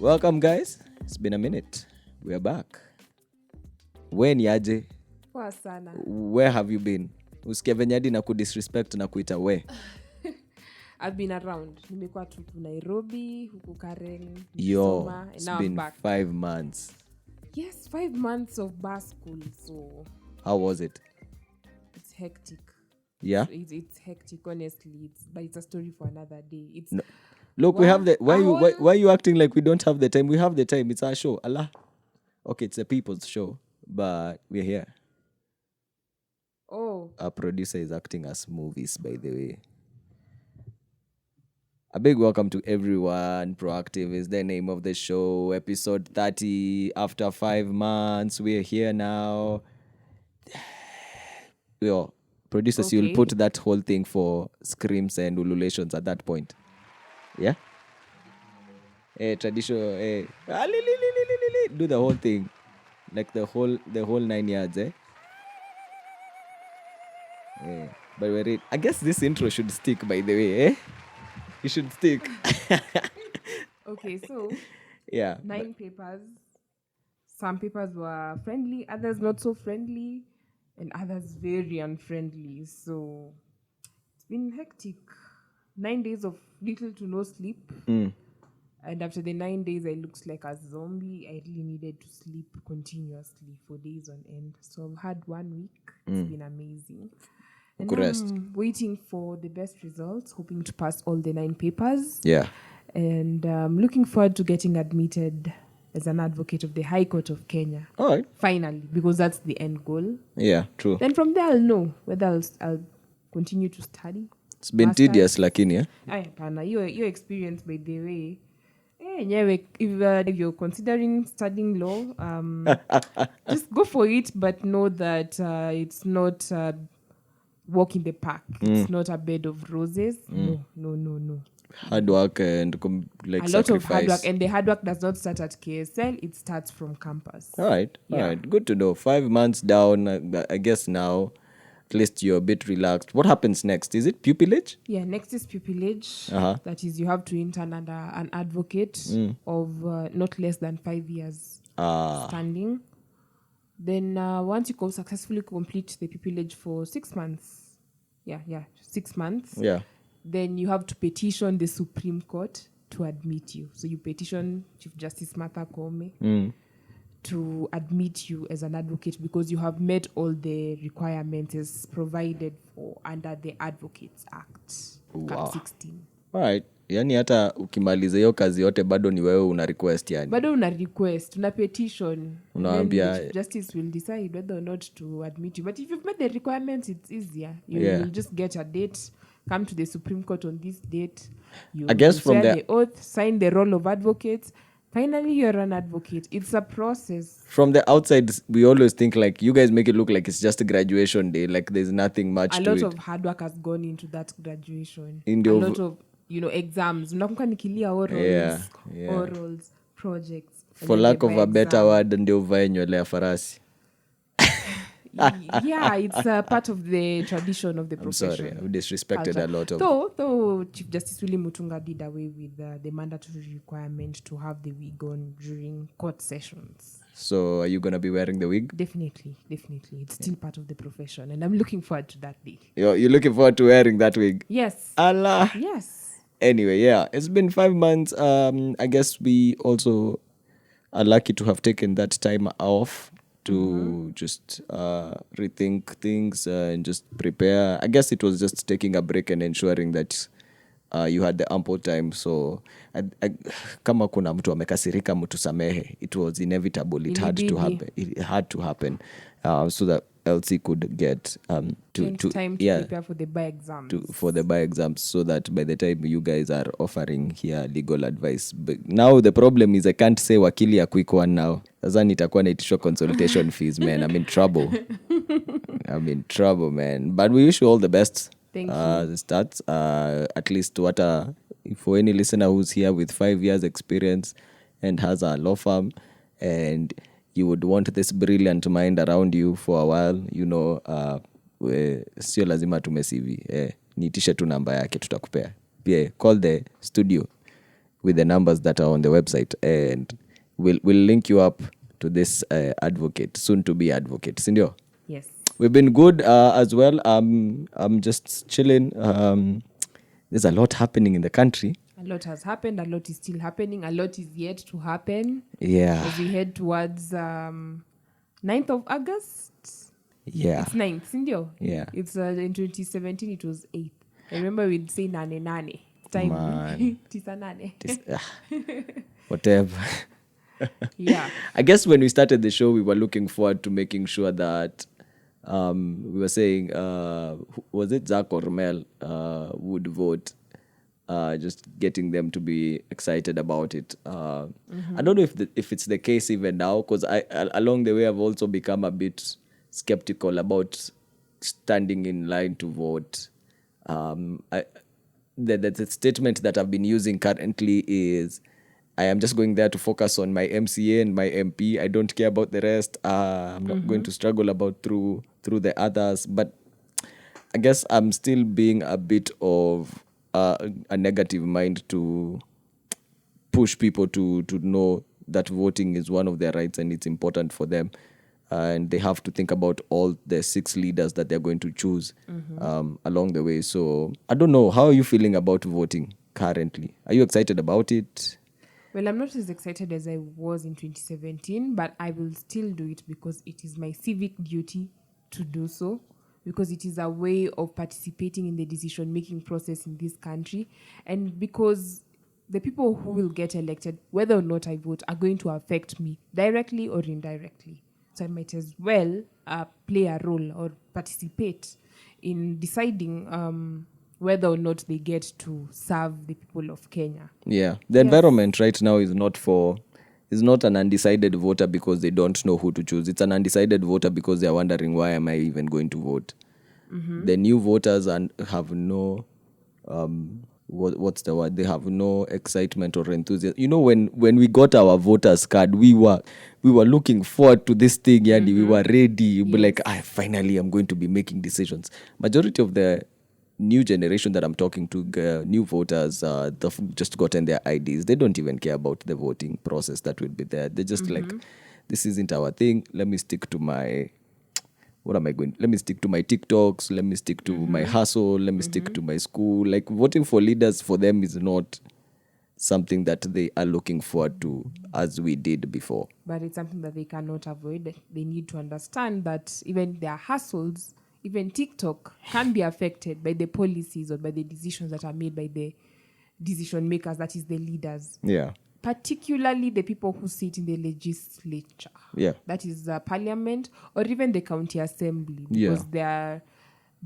Welcome guys, it's been a minute. We're back. Where ni aje? Poa sana. Where have you been? Usikia venye hadi na kudisrespect na kuita we. I've been around. Nimekuwa tu Nairobi, huku Karen, Yo, Soma, it's been 5 months. Yes, 5 months of bar school. So How was it? it's hectic. Yeah? It's hectic, honestly. But it's a story for another day. It's No. Look, we have the why are you acting like we don't have the time? We have the time. It's our show. Allah. Okay, it's a people's show, but we're here. Oh. Our producer is acting as movies, by the way. A big welcome to everyone. Proactive is the name of the show. Episode 30. After 5 months, we're here now. Yo, producers, Okay. you'll put that whole thing for screams and ululations at that point. Yeah? Traditional, do the whole thing. Like the whole 9 yards, eh? Yeah. But we're ready. I guess this intro should stick, by the way, eh? It should stick. Okay, so Yeah. 9 papers. Some papers were friendly, others not so friendly, and others very unfriendly. So it's been hectic. 9 days of little to no sleep. And after the 9 days, I looked like a zombie. I really needed to sleep continuously for days on end. So I've had 1 week. It's been amazing. And Good rest. I'm waiting for the best results, hoping to pass all the 9 papers. Yeah. And looking forward to getting admitted as an advocate of the High Court of Kenya. All right. Finally, because that's the end goal. Yeah, true. Then from there, I'll know whether I'll continue to study. It's been tedious, lakini, yeah? Ay, pana, your experience, by the way. If you're considering studying law, just go for it, but know that it's not walk in the park. It's not a bed of roses. No. Hard work and A lot sacrifice. of hard work, and the hard work does not start at KSL. It starts from campus. All right. Good to know. 5 months down, I guess now, at least you're a bit relaxed. What happens next? Is it pupillage? Yeah, next is pupillage. That is, you have to intern under an advocate of not less than 5 years standing. Then once you successfully complete the pupillage for 6 months, 6 months, then you have to petition the Supreme Court to admit you. So you petition Chief Justice Martha Koome to admit you as an advocate because you have met all the requirements as provided for under the Advocates Act, Cap 16. All right. Yani hata ukimaliza hiyo kazi yote bado ni wewe una request yani. Bado una request, una petition. Unaambia Chief Justice will decide whether or not to admit you. But if you've met the requirements, it's easier. You'll just get a date, come to the Supreme Court on this date. I guess from the oath, sign the roll of advocates. Finally, you're an advocate. It's a process. From the outside, we always think like you guys make it look like it's just a graduation day, like there's nothing much to it. A lot of hard work has gone into that graduation. A lot of, exams. Unakumbuka nikilia orals, projects. For lack of a better word, ndio uvae nywele ya farasi. Yeah, it's a part of the tradition of the profession. I'm sorry, I disrespected culture. a lot of... Though Chief Justice Willie Mutunga did away with the mandatory requirement to have the wig on during court sessions. So are you going to be wearing the wig? Definitely. It's still part of the profession, and I'm looking forward to that day. You're looking forward to wearing that wig? Yes. Allah. Yes. Anyway, it's been 5 months. I guess we also are lucky to have taken that time off to just rethink things and just prepare. I guess it was just taking a break and ensuring that you had the ample time. So kama kuna mtu amekasirika mtu samehe. It was inevitable. It had to happen. It had to happen so that LC could get time to prepare for the bar exams. For the bar exams, so that by the time you guys are offering here legal advice. But now the problem is I can't say wakili a quick one now. Sasa nitakuwa naitisha consultation fees, man. I'm in trouble. Man. But we wish you all the best. Thank you. The stats. At least for any listener who's here with 5 years experience and has a law firm and you would want this brilliant mind around you for a while, sio lazima tume CV. Niitishe tu namba yake tutakupea. Pia call the studio with the numbers that are on the website, and we'll link you up to this advocate, soon to be advocate. Sindio? Yes. We've been good as well. I'm just chilling. There's a lot happening in the country. A lot has happened. A lot is still happening. A lot is yet to happen. Yeah. As we head towards 9th of August. Yeah. It's 9th, Sindio? Yeah. It's in 2017, it was 8th. I remember we'd say nane. Time. Man. Tisa nane. Whatever. Yeah. I guess when we started the show, we were looking forward to making sure that we were saying, was it Zach or Mel would vote, just getting them to be excited about it. I don't know if it's the case even now, because along the way I've also become a bit skeptical about standing in line to vote. The statement that I've been using currently is, I am just going there to focus on my MCA and my MP. I don't care about the rest. I'm not going to struggle about through the others. But I guess I'm still being a bit of a negative mind to push people to know that voting is one of their rights and it's important for them. And they have to think about all the 6 leaders that they're going to choose along the way. So I don't know. How are you feeling about voting currently? Are you excited about it? Well, I'm not as excited as I was in 2017, but I will still do it because it is my civic duty to do so, because it is a way of participating in the decision-making process in this country, and because the people who will get elected, whether or not I vote, are going to affect me directly or indirectly. So I might as well play a role or participate in deciding whether or not they get to serve the people of Kenya. Yeah. The environment right now is not an undecided voter because they don't know who to choose. It's an undecided voter because they're wondering, why am I even going to vote? The new voters have no, what's the word? They have no excitement or enthusiasm. You know, when we got our voters card, we were looking forward to this thing, and we were ready. But like, finally, I'm going to be making decisions. Majority of the new generation that I'm talking to, new voters, they've just gotten their IDs. They don't even care about the voting process that will be there. They're just like, this isn't our thing. Let me stick to my, let me stick to my TikToks. Let me stick to my hustle. Let me stick to my school. Like, voting for leaders for them is not something that they are looking forward to as we did before. But it's something that they cannot avoid. They need to understand that even their hustles, even TikTok, can be affected by the policies or by the decisions that are made by the decision makers, that is the leaders. Yeah. Particularly the people who sit in the legislature. Yeah. That is parliament or even the county assembly. Because there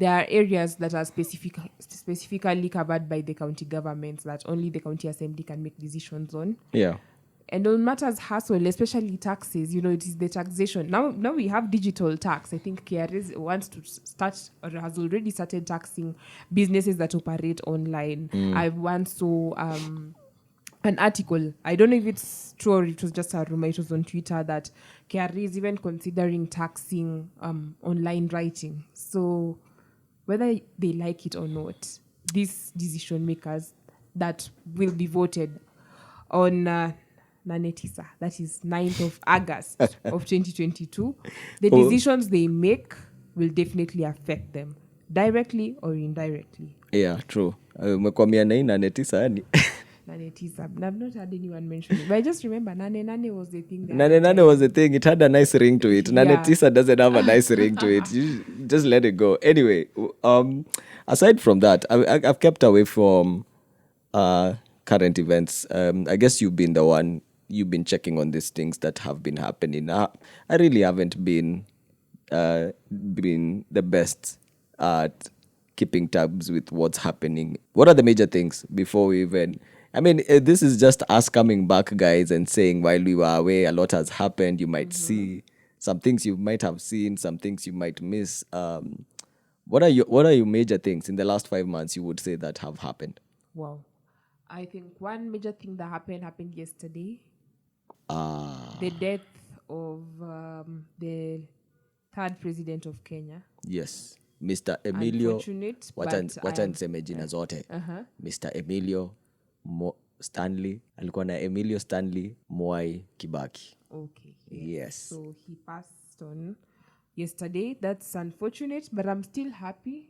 are areas that are specifically covered by the county governments that only the county assembly can make decisions on. Yeah. And on matters hustle, especially taxes, it is the taxation. Now we have digital tax. I think KRS wants to start or has already started taxing businesses that operate online. I once saw an article. I don't know if it's true or it was just a rumor. It was on Twitter that KRS is even considering taxing online writing. So whether they like it or not, these decision makers that will be voted on Nanetisa, that is 9th of August of 2022, the decisions they make will definitely affect them directly or indirectly. Yeah, true. Umekwambia Nanetisa yani. Nanetisa. I've not had anyone mention it. But I just remember Nane was the thing. Nane was the thing. It had a nice ring to it. Nanetisa doesn't have a nice ring to it. You just let it go. Anyway, aside from that, I've kept away from current events. I guess you've been checking on these things that have been happening. I really haven't been the best at keeping tabs with what's happening. What are the major things before we even... I mean, this is just us coming back, guys, and saying while we were away, a lot has happened. You might see some things you might have seen, some things you might miss. What are your major things in the last 5 months you would say that have happened? Wow. I think one major thing that happened yesterday. The death of the 3rd president of Kenya. Yes. Mr. Emilio. Unfortunate, Wacha niseme jina zote. Mr. Emilio Stanley, alikuwa na Emilio Stanley Mwai Kibaki. Okay. Yes. So he passed on yesterday. That's unfortunate, but I'm still happy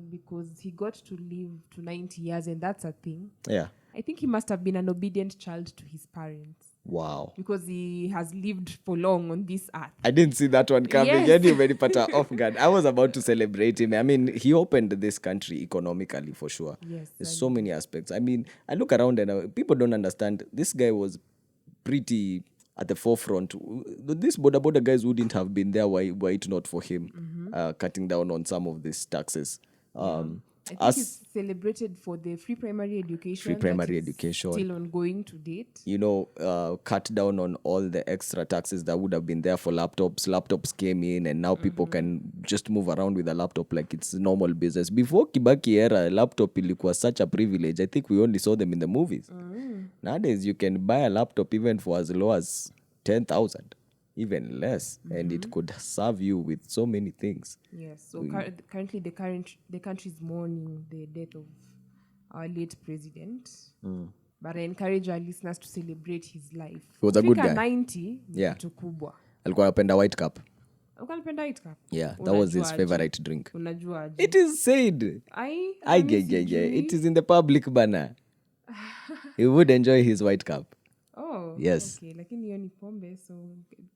because he got to live to 90 years, and that's a thing. Yeah. I think he must have been an obedient child to his parents. Wow. Because he has lived for long on this earth. I didn't see that one coming. Yes. Yes. Very pata off guard. I was about to celebrate him. I mean, he opened this country economically for sure. Yes. There's so many aspects. I mean, I look around and people don't understand. This guy was pretty at the forefront. These border guys wouldn't have been there were it not for him cutting down on some of these taxes. I think it's celebrated for the free primary education. Still ongoing to date. You know, cut down on all the extra taxes that would have been there for laptops. Laptops came in and now people can just move around with a laptop like it's normal business. Before Kibaki era, laptop was such a privilege. I think we only saw them in the movies. Nowadays, you can buy a laptop even for as low as 10,000. Even less, and it could serve you with so many things. Yes. So currently, the country is mourning the death of our late president. But I encourage our listeners to celebrate his life. He was a good guy. 90, yeah. Kubwa. Alikuwa anapenda white cup. White cup. Yeah, that was his favorite drink. Unajuaje? It is said. It is in the public banner. He would enjoy his white cup. Oh, yes. Okay, lakini hiyo ni pombe, so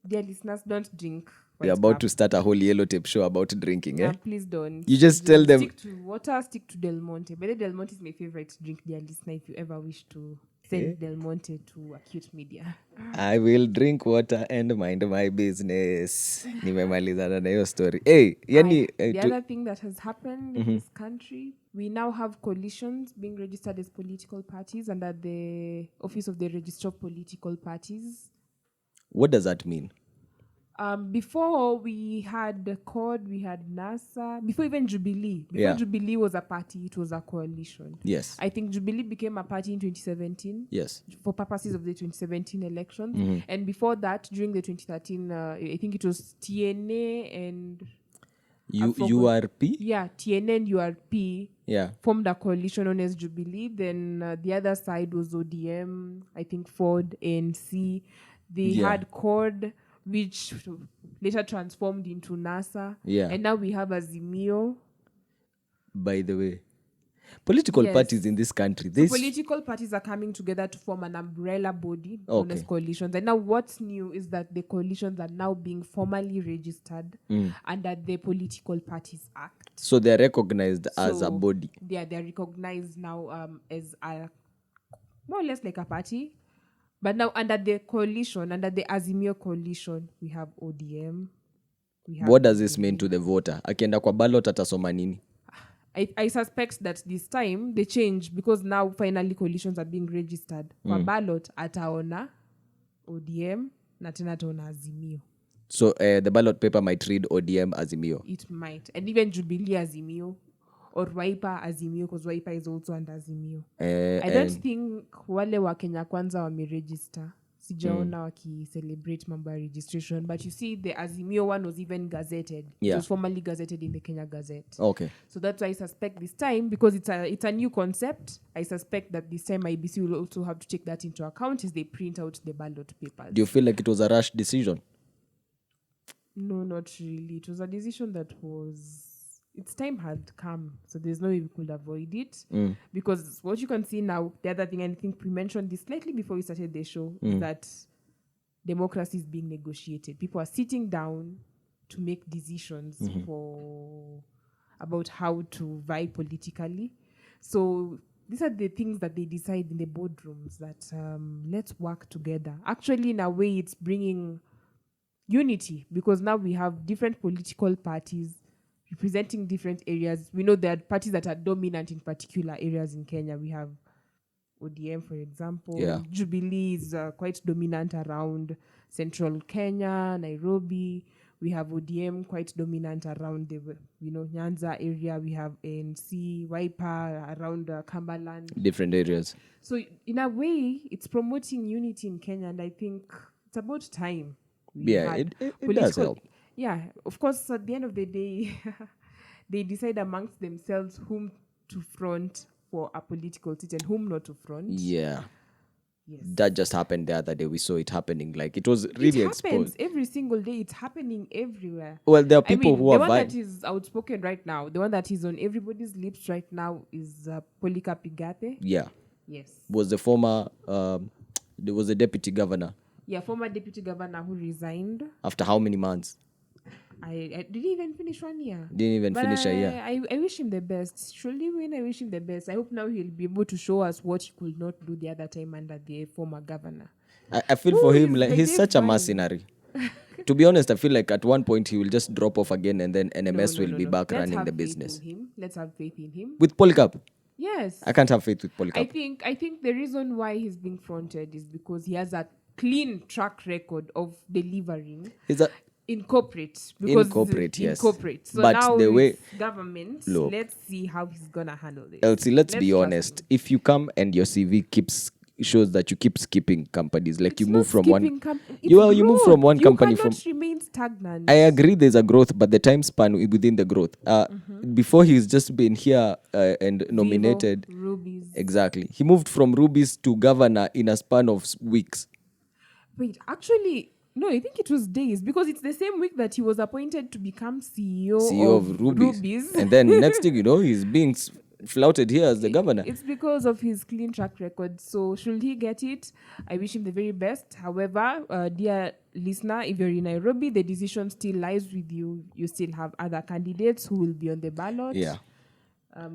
dear listeners, don't drink. We're about to start a whole yellow tape show about drinking, eh? Please don't. You just tell them. Stick to water, stick to Del Monte. But Del Monte is my favorite drink, dear listener, if you ever wish to send Del Monte to Acute Media. I will drink water and mind my business. Nimemalizana na hiyo story. Hey, yani, the other thing that has happened in this country, we now have coalitions being registered as political parties under the Office of the Registrar of Political Parties. What does that mean? Before we had CORD, we had NASA. Before even Jubilee. Before Jubilee was a party, it was a coalition. Yes. I think Jubilee became a party in 2017. Yes. For purposes of the 2017 elections. And before that, during the 2013, I think it was TNA and... URP? Yeah, TNA and URP formed a coalition known as Jubilee. Then the other side was ODM, I think Ford, ANC. They had CORD, which later transformed into NASA. Yeah. And now we have Azimio. By the way, political parties in this country. Political parties are coming together to form an umbrella body known as coalitions. And now what's new is that the coalitions are now being formally registered under the Political Parties Act. So they're recognized as a body. They're recognized now as a more or less like a party. But now under the coalition, under the Azimio coalition, we have ODM. What does this mean to the voter? Akienda kwa ballot atasoma nini? I suspect that this time they change because now finally coalitions are being registered. Kwa ballot ataona ODM na tena ataona Azimio. So the ballot paper might read ODM Azimio. It might. And even Jubilee Azimio. Or Wiper Azimio, because Wiper is also under Azimio. I don't think wale wa Kenya Kwanza wameregister. Sijaona waki-celebrate mambo ya registration. But you see, the Azimio one was even gazetted. It was formally gazetted in the Kenya Gazette. Okay. So that's why I suspect this time, because it's a new concept, I suspect that this time IBC will also have to take that into account as they print out the ballot papers. Do you feel like it was a rash decision? No, not really. It was a decision that was... Its time had come, so there's no way we could avoid it. Because what you can see now, the other thing, I think we mentioned this slightly before we started the show, is that democracy is being negotiated. People are sitting down to make decisions about how to vie politically. So these are the things that they decide in the boardrooms, that let's work together. Actually, in a way, it's bringing unity, because now we have different political parties representing different areas. We know there are parties that are dominant in particular areas in Kenya. We have ODM, for example. Yeah. Jubilee is quite dominant around central Kenya, Nairobi. We have ODM quite dominant around the, Nyanza area. We have ANC, Wiper around Cumberland. Different areas. So in a way, it's promoting unity in Kenya, and I think it's about time. It does help. Yeah, of course, at the end of the day, they decide amongst themselves whom to front for a political seat and whom not to front. Yeah. Yes. That just happened the other day. We saw it happening. Like, it was really It happens exposed. every single day. It's happening everywhere. Well, there are people who the are one vying. that is outspoken right now, the one that is on everybody's lips right now is Polika Pigate. Yeah. Yes. Was the former, there was a deputy governor. Yeah, former deputy governor who resigned. After how many months? I didn't even finish 1 year. Didn't even finish a year. I wish him the best. Surely when I wish him the best. I hope now he'll be able to show us what he could not do the other time under the former governor. I feel for him, like, he's such a mercenary. To be honest, I feel like at one point he will just drop off again and then NMS will be back running the business. Let's have faith in him. With Polycarp? Yes. I can't have faith with Polycarp. I think the reason why he's being fronted is because he has a clean track record of delivering. In corporate. Yes. Corporate. So but now the way government, look, let's see how he's gonna handle this. Elsie, let's be honest. If you come and your CV shows that you keep skipping companies, like it's you move from one you move from one company from remain stagnant. I agree there's a growth, but the time span within the growth. Before he's just been here and nominated. Rubies. Exactly. He moved from Rubies to governor in a span of weeks. Wait, actually, no, I think it was days, because it's the same week that he was appointed to become CEO of Rubies. And then next thing you know, he's being flouted here as the governor. It's because of his clean track record. So should he get it, I wish him the very best. However, dear listener, if you're in Nairobi, the decision still lies with you. You still have other candidates who will be on the ballot. Yeah.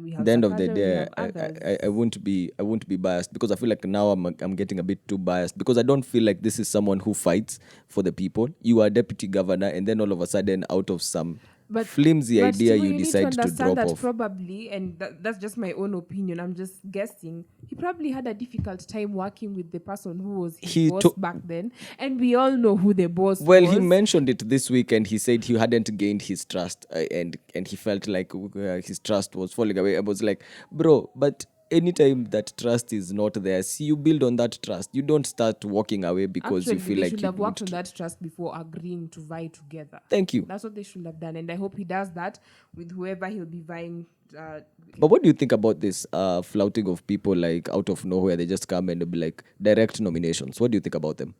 We have At the end of the Sakada, day, I won't be biased, because I feel like now I'm getting a bit too biased, because I don't feel like this is someone who fights for the people. You are deputy governor, and then all of a sudden, out of some flimsy idea, you decide to drop off. Probably, and that's just my own opinion, I'm just guessing, he probably had a difficult time working with the person who was his boss back then, and we all know who the boss was. Well, he mentioned it this week, and he said he hadn't gained his trust, and he felt like his trust was falling away. I was like, bro, but anytime that trust is not there, see, you build on that trust. You don't start walking away because you feel like you should have worked on that trust before agreeing to vie together. Thank you. That's what they should have done, and I hope he does that with whoever he'll be vying. But what do you think about this flouting of people, like out of nowhere? They just come and they'll be like direct nominations. What do you think about them?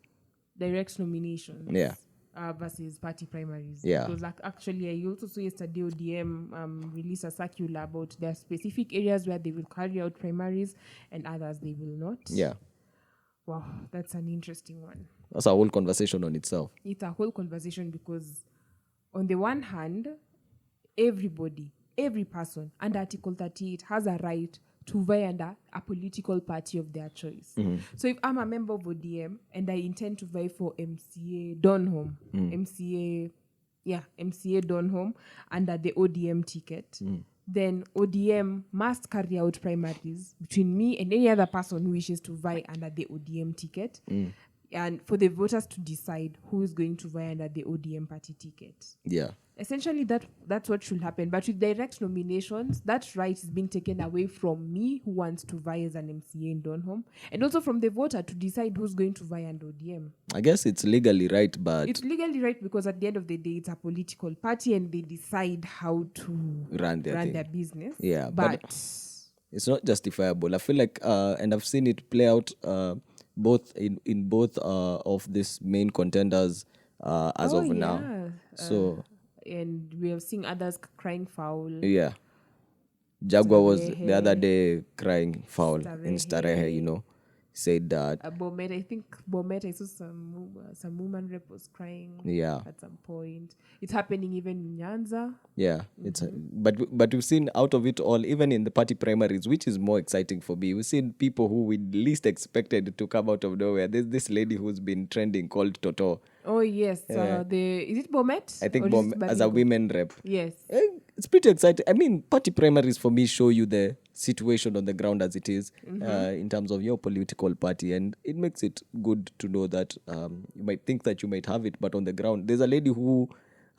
Direct nominations. Yeah. Versus party primaries. Yeah. Because actually, I also saw yesterday ODM release a circular about their specific areas where they will carry out primaries and others they will not. Yeah. Wow, that's an interesting one. That's a whole conversation on itself. It's a whole conversation because on the one hand, every person under Article 38 has a right to vie under a political party of their choice. Mm-hmm. So if I'm a member of ODM and I intend to vie for MCA Donholm, MCA Donholm under the ODM ticket, then ODM must carry out primaries between me and any other person who wishes to vie under the ODM ticket, and for the voters to decide who is going to vie under the ODM party ticket. Yeah. Essentially, that's what should happen. But with direct nominations, that right is being taken away from me, who wants to vie as an MCA in Donholm, and also from the voter to decide who's going to vie under ODM. I guess it's legally right, but... It's legally right because at the end of the day, it's a political party and they decide how to run their business. Yeah, but it's not justifiable. I feel like, and I've seen it play out both in both of these main contenders as of now. So... and we have seen others crying foul. Yeah. Jaguar was the other day crying foul in Starehe, you know. Said that. Bomet, I think Bomet, I saw some woman rep was crying. Yeah. At some point. It's happening even in Nyanza. Yeah. It's but we've seen out of it all, even in the party primaries, which is more exciting for me. We've seen people who we least expected to come out of nowhere. There's this lady who's been trending called Toto. Oh yes, is it Bomet? I think Bomet as a women rep. Yes, it's pretty exciting. I mean, party primaries for me show you the situation on the ground as it is, in terms of your political party, and it makes it good to know that you might think that you might have it, but on the ground, there's a lady who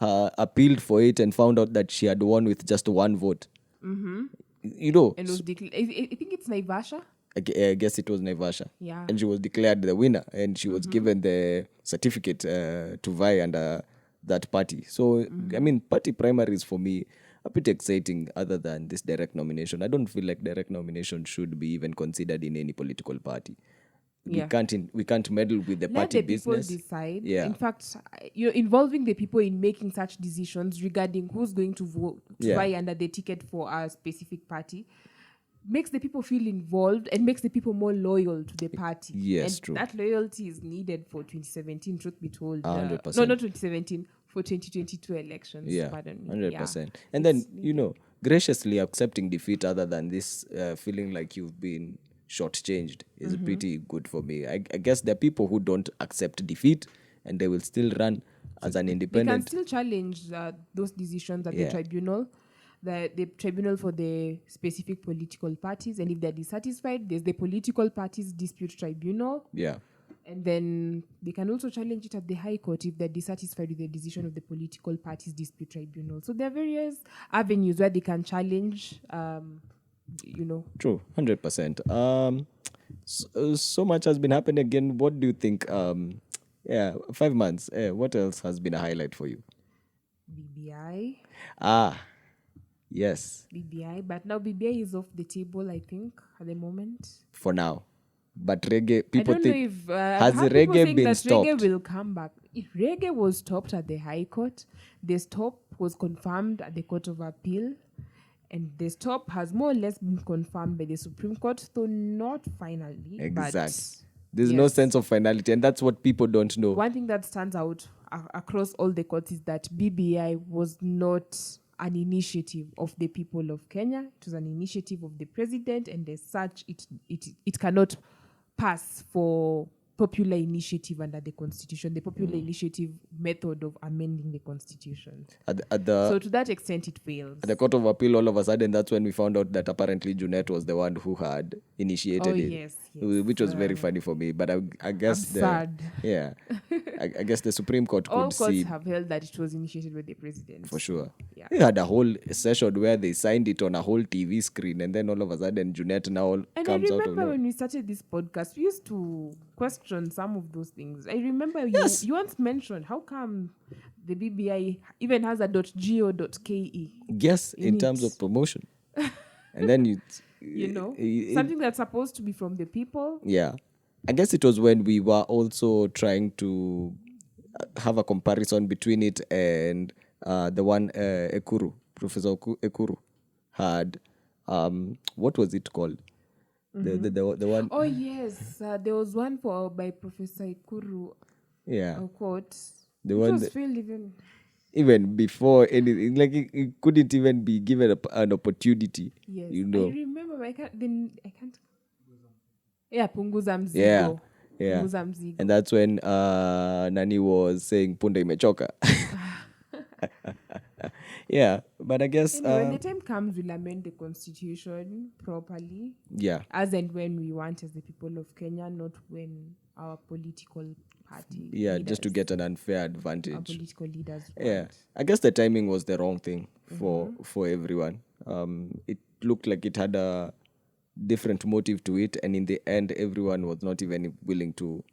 appealed for it and found out that she had won with just one vote. You know, and was I think it's Naivasha. I guess it was Naivasha. Yeah. And she was declared the winner, and she was given the certificate to vie under that party. So, I mean, party primaries for me, a bit exciting other than this direct nomination. I don't feel like direct nomination should be even considered in any political party. Yeah. We can't meddle with the Let party the people business. decide. Yeah. In fact, involving the people in making such decisions regarding who's going to vote to vie under the ticket for a specific party makes the people feel involved and makes the people more loyal to the party. Yes, and true. that loyalty is needed for 2017, truth be told. 100%. No, not 2017, for 2022 elections. Yeah, Pardon me. 100%. Yeah. And then, graciously accepting defeat other than this feeling like you've been shortchanged is pretty good for me. I guess there are people who don't accept defeat and they will still run as an They independent. can still challenge those decisions at the tribunal, the tribunal for the specific political parties. And if they're dissatisfied, there's the political parties dispute tribunal. Yeah. And then they can also challenge it at the High Court if they're dissatisfied with the decision of the political parties dispute tribunal. So there are various avenues where they can challenge, True, 100%. So much has been happening again. What do you think? 5 months. What else has been a highlight for you? BBI. Yes. BBI. But now BBI is off the table, I think, at the moment. For now. But reggae, people I don't think, know if has reggae been stopped? Reggae will come back. If reggae was stopped at the High Court, the stop was confirmed at the Court of Appeal, and the stop has more or less been confirmed by the Supreme Court, though not finally. Exactly. There's no sense of finality, and that's what people don't know. One thing that stands out across all the courts is that BBI was not an initiative of the people of Kenya. It was an initiative of the president, and as such, it cannot pass for popular initiative under the constitution, the popular initiative method of amending the constitution. So to that extent, it fails. At the Court of Appeal, all of a sudden, that's when we found out that apparently Junet was the one who had initiated it. Yes. Which was very funny for me. But I guess absurd. I guess the Supreme Court all could see. Courts have held that it was initiated by the president. For sure. Yeah. They had a whole session where they signed it on a whole TV screen, and then all of a sudden, Junet now comes out of And I remember nowhere. when we started this podcast, we used to question some of those things. I remember you once mentioned, how come the BBI even has a .go.ke? Yes, in terms of promotion. And then something that's supposed to be from the people. Yeah. I guess it was when we were also trying to have a comparison between it and the one Ekuru, Professor Ekuru had, what was it called? The one. Oh yes, there was one by Professor Ikuru. Yeah. Quote. The it one was filled even before anything, like it couldn't even be given an opportunity. Yes, I remember. I can't. Yeah, punguza mzigo. Yeah. Punguza mzigo. And that's when Nani was saying Punda imechoka. Yeah, but I guess when the time comes, we'll amend the constitution properly. Yeah. As and when we want, as the people of Kenya, not when our political party. Yeah, leaders, just to get an unfair our advantage. political leaders. Yeah, I guess the timing was the wrong thing for everyone. It looked like it had a different motive to it, and in the end, everyone was not even willing to.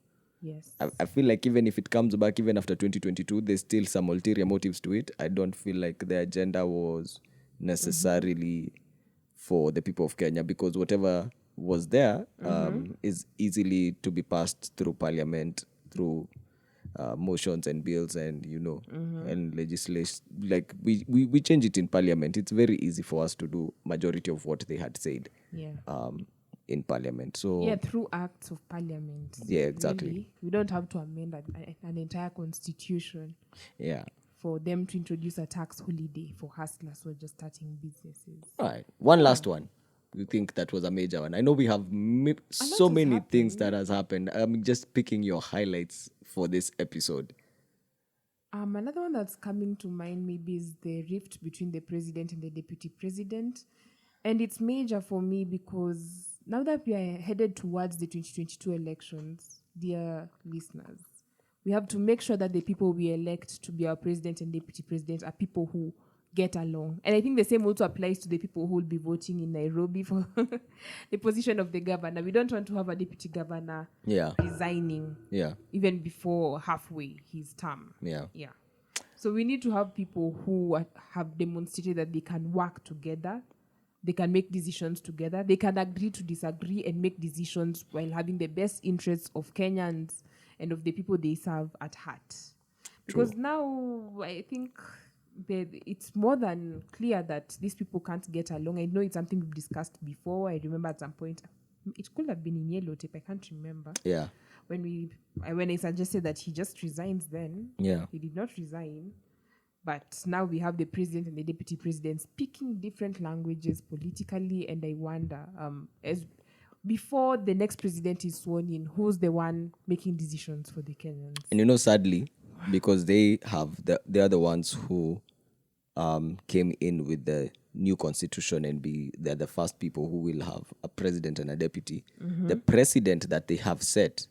Yes. I feel like even if it comes back, even after 2022, there's still some ulterior motives to it. I don't feel like the agenda was necessarily for the people of Kenya, because whatever was there is easily to be passed through parliament, through motions and bills and, and legislation. Like we change it in parliament. It's very easy for us to do majority of what they had said. Yeah. In parliament. So through acts of parliament. Yeah, exactly. Really, we don't have to amend an entire constitution. Yeah. For them to introduce a tax holiday for hustlers who are just starting businesses. All right. One last one. You think that was a major one? I know we have so many things that has happened. I'm just picking your highlights for this episode. Another one that's coming to mind maybe is the rift between the president and the deputy president. And it's major for me because now that we are headed towards the 2022 elections, dear listeners, we have to make sure that the people we elect to be our president and deputy president are people who get along. And I think the same also applies to the people who will be voting in Nairobi for the position of the governor. We don't want to have a deputy governor resigning even before halfway his term. Yeah. So we need to have people who have demonstrated that they can work together. They can make decisions together. They can agree to disagree and make decisions while having the best interests of Kenyans and of the people they serve at heart. Because now I think it's more than clear that these people can't get along. I know it's something we've discussed before. I remember at some point, it could have been in yellow tape. I can't remember. Yeah. When I suggested that he just resigns then, he did not resign. But now we have the president and the deputy president speaking different languages politically, and I wonder, as before the next president is sworn in, who's the one making decisions for the Kenyans? And sadly, because they are the ones who came in with the new constitution and they're the first people who will have a president and a deputy. The precedent that they have set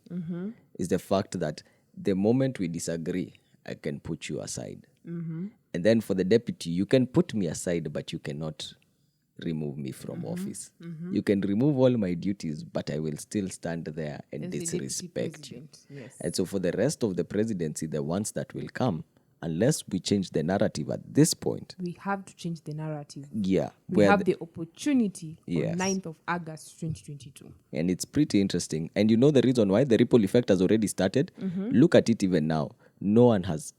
is the fact that the moment we disagree, I can put you aside. And then for the deputy, you can put me aside, but you cannot remove me from office. You can remove all my duties, but I will still stand there and disrespect you. Yes. And so for the rest of the presidency, the ones that will come, unless we change the narrative at this point. We have to change the narrative. Yeah. We have the opportunity Yes. on 9th of August, 2022. And it's pretty interesting. And you know the reason why? The ripple effect has already started. Look at it even now. No one has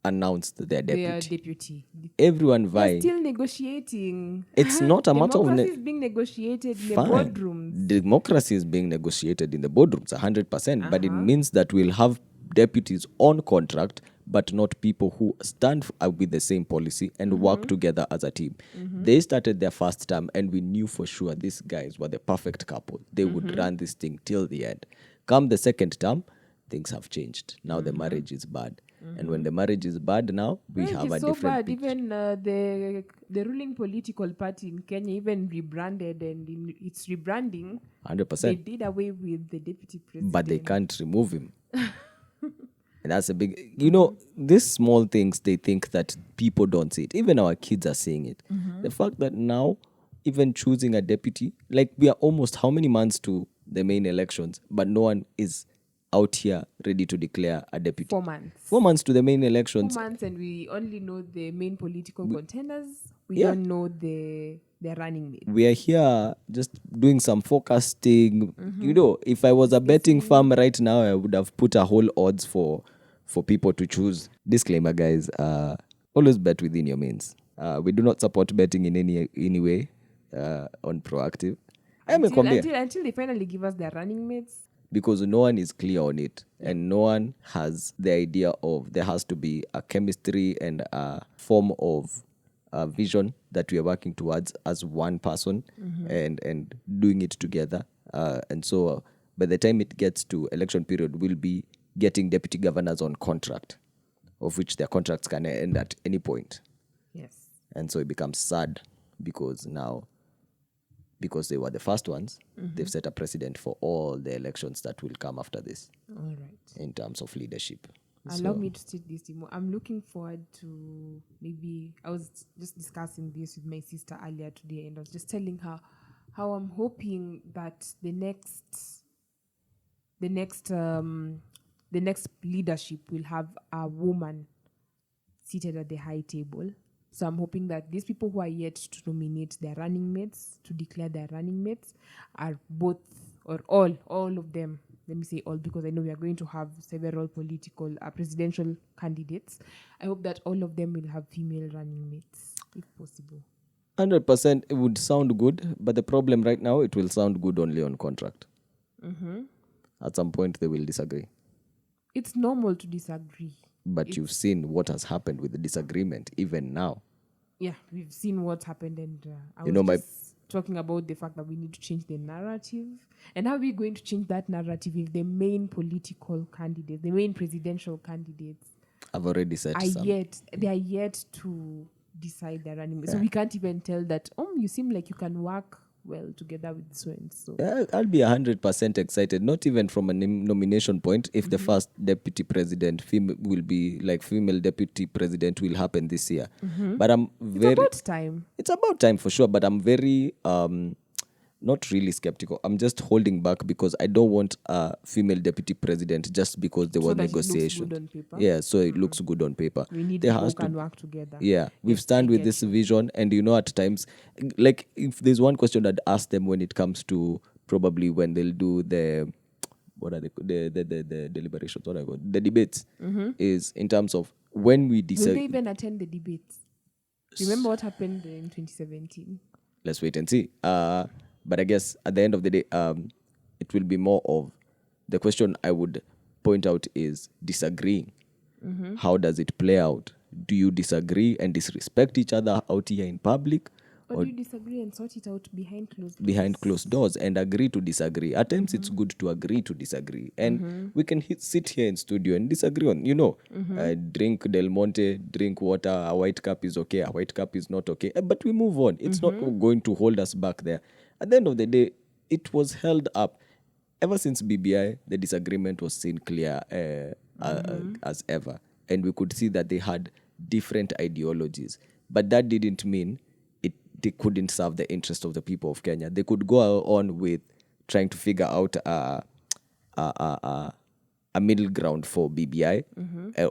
announced their deputy. Everyone vying. Still negotiating. It's not a matter of... Democracy is being negotiated in the boardrooms. Democracy is being negotiated in the boardrooms, 100%. But it means that we'll have deputies on contract, but not people who stand with the same policy and work together as a team. They started their first term, and we knew for sure these guys were the perfect couple. They would run this thing till the end. Come the second term, things have changed. Now the marriage is bad. And when the marriage is bad now, we have a different bad. picture. Even the ruling political party in Kenya even rebranded, and in its rebranding, 100%. they did away with the deputy president. But they can't remove him. And that's a big... these small things, they think that people don't see it. Even our kids are seeing it. The fact that now, even choosing a deputy, like we are almost how many months to the main elections, but no one is out here ready to declare a deputy. 4 months. 4 months to the main elections. 4 months, and we only know the main political contenders. We don't know their running mate. We are here just doing some forecasting. If I was a betting firm right now, I would have put a whole odds for people to choose. Disclaimer, guys, always bet within your means. We do not support betting in any way on Proactive. Until they finally give us their running mates. Because no one is clear on it, and no one has the idea of there has to be a chemistry and a form of vision that we are working towards as one person and doing it together. And so by the time it gets to election period, we'll be getting deputy governors on contract, of which their contracts can end at any point. Yes. And so it becomes sad because they were the first ones, they've set a precedent for all the elections that will come after this. All right. In terms of leadership. Allow me to state this, Timo. I'm looking forward to I was just discussing this with my sister earlier today, and I was just telling her how I'm hoping that the next leadership will have a woman seated at the high table. So I'm hoping that these people who are yet to nominate their running mates, to declare their running mates, are both or all of them. Let me say all, because I know we are going to have several political presidential candidates. I hope that all of them will have female running mates, if possible. 100%, it would sound good, but the problem right now, it will sound good only on contract. At some point, they will disagree. It's normal to disagree. But you've seen what has happened with the disagreement, even now. Yeah, we've seen what happened, and I was just talking about the fact that we need to change the narrative. And how are we going to change that narrative if the main political candidates, the main presidential candidates, I've already said they are yet to decide their running mate. So we can't even tell that, you seem like you can work well together with so and so. Yeah, I'll be 100% excited, not even from a nomination point, if the first deputy president will be like female deputy president will happen this year. But it's about time. It's about time for sure, but I'm very not really skeptical. I'm just holding back because I don't want a female deputy president just because there So were that it looks negotiations. good on paper. Yeah, so it looks good on paper. We need There people who has can to, work together. yeah, we've Yes, stand I with get this you. vision, and at times, like if there's one question I'd ask them when it comes to probably when they'll do the what are the deliberations, what I call the debates, is in terms of when we Will they decide. even attend the debates? Remember what happened in 2017? Let's wait and see. But I guess at the end of the day, it will be more of the question I would point out is disagreeing. How does it play out? Do you disagree and disrespect each other out here in public, Or do you disagree and sort it out behind closed doors? behind closed doors and agree to disagree? At times it's good to agree to disagree, and we can sit here in studio and disagree on, drink Del Monte, drink water, a white cup is okay, a white cup is not okay, but we move on. It's not going to hold us back there. At the end of the day, it was held up. Ever since BBI, the disagreement was seen clear as ever, and we could see that they had different ideologies, but that didn't mean they couldn't serve the interest of the people of Kenya. They could go on with trying to figure out a middle ground for BBI,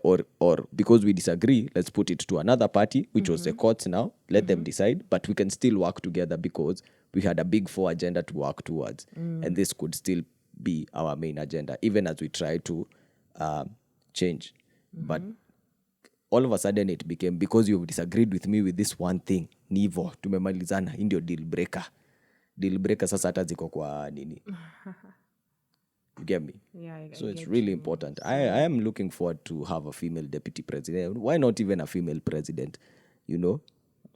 or because we disagree, let's put it to another party, which was the courts now. Let them decide, but we can still work together because we had a big four agenda to work towards, and this could still be our main agenda, even as we try to change. But all of a sudden it became, because you've disagreed with me with this one thing, nivo tumemalizana, hii ndio deal breaker sasa hata ziko kwa nini. You get me? Yeah, So it's really important. I am looking forward to have a female deputy president. Why not even a female president?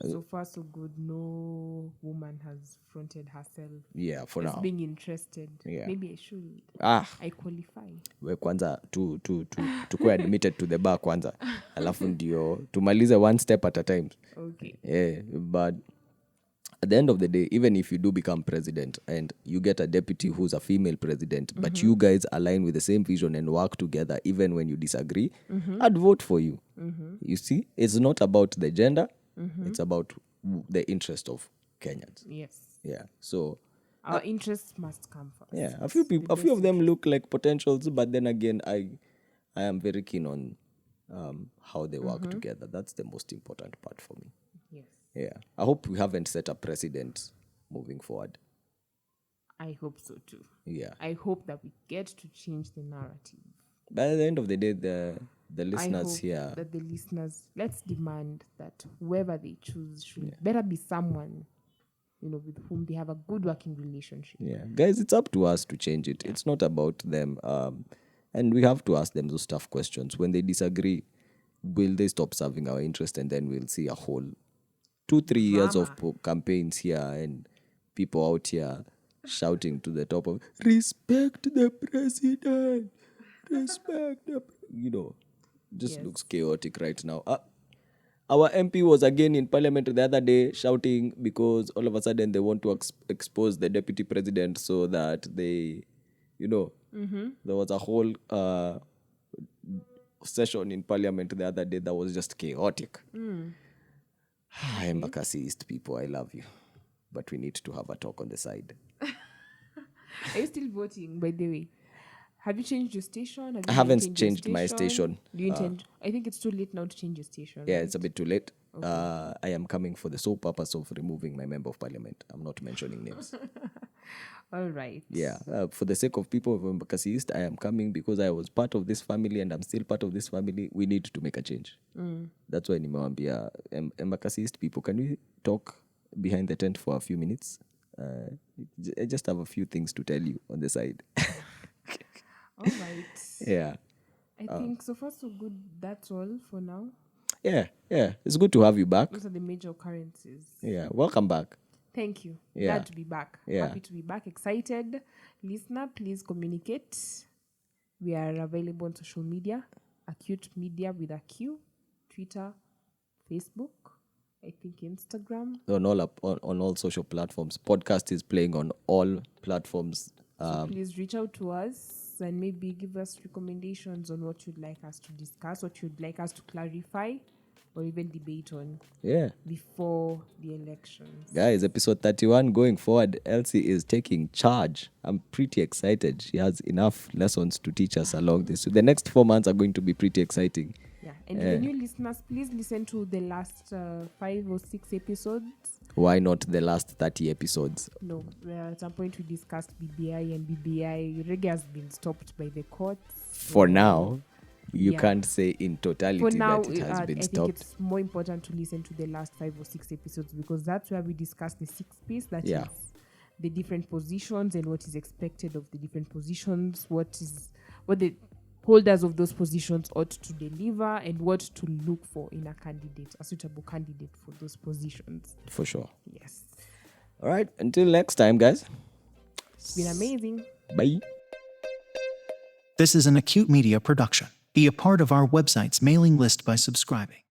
So far, so good. No woman has fronted herself. Yeah, for Just now. being interested. Yeah. Maybe I should. I qualify. We kwanza tukue admitted to the bar kwanza. Alafu ndio tumalize one step at a time. Okay. Yeah, but at the end of the day, even if you do become president and you get a deputy who's a female president, but you guys align with the same vision and work together even when you disagree, I'd vote for you. You see, it's not about the gender, it's about the interest of Kenyans. Yes. Yeah, so our interests must come first. yeah, a few of them look like potentials, but then again, I am very keen on how they work together. That's the most important part for me. Yes. Yeah, I hope we haven't set a precedent moving forward. I hope so too. Yeah, I hope that we get to change the narrative. But at the end of the day, the listeners I hope here, that the listeners, let's demand that whoever they choose should better be someone, with whom they have a good working relationship. yeah, guys, it's up to us to change it. It's not about them, and we have to ask them those tough questions. When they disagree, will they stop serving our interest, and then we'll see a whole 2-3 years of campaigns here and people out here shouting to the top of respect the president, respect the just looks chaotic right now. Our MP was again in parliament the other day shouting because all of a sudden they want to expose the deputy president, so that they, there was a whole session in parliament the other day that was just chaotic. Embakasi East people, I love you, but we need to have a talk on the side. Are you still voting, by the way? Have you changed your station? I haven't changed my station. Do you intend? I think it's too late now to change your station. Yeah, right? it's a bit too late. Okay. I am coming for the sole purpose of removing my member of parliament. I'm not mentioning names. All right. Yeah, for the sake of people of Embakasi East, I am coming because I was part of this family and I'm still part of this family. We need to make a change. That's why nimewambia Embakasi East people, can we talk behind the tent for a few minutes? I just have a few things to tell you on the side. All right. Yeah. I think so far so good. That's all for now. Yeah. It's good to have you back. Those are the major occurrences. Yeah. Welcome back. Thank you. Yeah. Glad to be back. Yeah. Happy to be back. Excited. Listener, please communicate. We are available on social media. Acute Media with a Q. Twitter, Facebook, I think Instagram. On all social platforms. Podcast is playing on all platforms. So please reach out to us and maybe give us recommendations on what you'd like us to discuss, what you'd like us to clarify. or even debate on before the elections. Guys, episode 31 going forward, Elsie is taking charge. I'm pretty excited. She has enough lessons to teach us along this. So the next 4 months are going to be pretty exciting. Yeah, and the new listeners, please listen to the last 5 or 6 episodes. Why not the last 30 episodes? No, at some point we discussed BBI, and BBI reggae has been stopped by the courts. For now. You can't say in totality for now, that it has been stopped. I think it's more important to listen to the last 5 or 6 episodes, because that's where we discuss the 6th piece, that is the different positions and what is expected of the different positions, what the holders of those positions ought to deliver, and what to look for in a candidate, a suitable candidate for those positions. For sure. Yes. All right. Until next time, guys. It's been amazing. Bye. This is an Acute Media production. Be a part of our website's mailing list by subscribing.